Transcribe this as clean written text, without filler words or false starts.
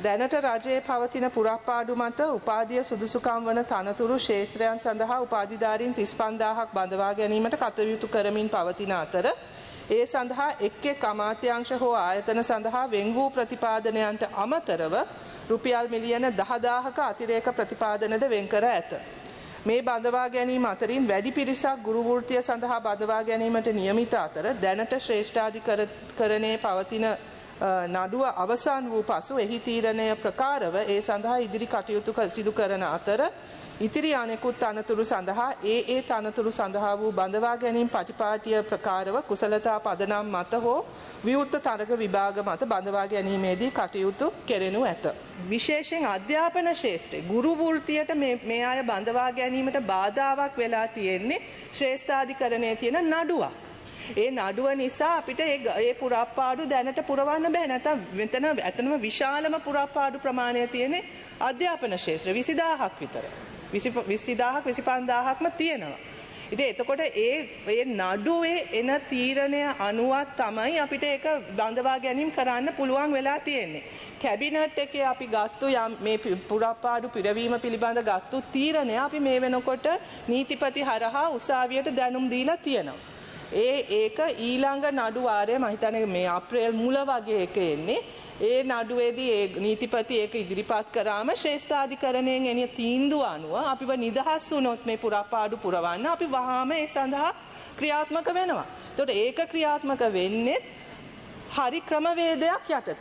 දැනට රජයේ පවතින පුරප්පාඩු මත උපාධිය සුදුසුකම් වන තනතුරු ක්ෂේත්‍රයන් සඳහා උපාධිධාරීන් 35000ක් බඳවා ගැනීමට කටයුතු කරමින් පවතින අතර ඒ සඳහා එක් අමාත්‍යාංශ හෝ ආයතන සඳහා වෙන් වූ ප්‍රතිපාදනයන්ට අමතරව රුපියල් මිලියන 10000ක අතිරේක ප්‍රතිපාදනද වෙන් කර ඇත. මේ බඳවා ගැනීම අතරින් වැඩි පිරිසක් ගුරු වෘත්තිය සඳහා බඳවා ගැනීමට නියමිත අතර දැනට ශ්‍රේෂ්ඨාධිකරණයේ පවතින නඩුව අවසන් වූ පසු එහි තීරණය ප්‍රකාරව ඒ සඳහා ඉදිරි කටයුතු සිදු කරන අතර ඉතිරි අනෙකුත් තනතුරු සඳහා ඒ තනතුරු සඳහා වූ බඳවා ගැනීම පටිපාටිය ප්‍රකාරව කුසලතා පදනම් මත හෝ විවෘත තරග විභාග මත බඳවා ගැනීමේදී කටයුතු කෙරෙනු ඇත. විශේෂයෙන් අධ්‍යාපන ශාස්ත්‍රයේ ගුරු වෘත්තියට මේ අය බඳවා ගැනීමට බාධාවක් වෙලා තියෙන්නේ ශ්‍රේෂ්ඨාධිකරණයේ තියෙන නඩුවක්. ඒ නඩුව නිසා අපිට ඒ පුරප්පාඩු දැනට පුරවන්න බෑ. නැත්නම් මෙතන ඇත්තම විශාලම පුරප්පාඩු ප්‍රමාණය තියෙන්නේ අධ්‍යාපන ශාස්ත්‍රය 20000ක් විතර. 20000ක් 25000ක්ම තියෙනවා. ඉතින් එතකොට ඒ නඩුවේ එන තීරණය අනුව තමයි අපිට ඒක බඳවා ගැනීම කරන්න පුළුවන් වෙලා තියෙන්නේ. කැබිනට් එකේ අපි ගත්තු මේ පුරප්පාඩු පිරවීම පිළිබඳ ගත්තු තීරණය අපි මේ වෙනකොට නීතිපති හරහා උසාවියට දැනුම් දීලා තියෙනවා. ඒක ඊළඟ නඩු වාරය මම හිතන්නේ මේ අප්‍රේල් මුල වගේ එක එන්නේ. ඒ නඩුවේදී ඒ නීතිපති ඒක ඉදිරිපත් කරාම ශ්‍රේෂ්ඨාධිකරණයෙන් එන තීන්දුව අනුව අපිව නිදහස් වුණොත් මේ පුරප්පාඩු පුරවන්න අපි වහාම ඒ සඳහා ක්‍රියාත්මක වෙනවා. ඒකට ඒක ක්‍රියාත්මක වෙන්නේ හරි ක්‍රමවේදයක් යටතේ.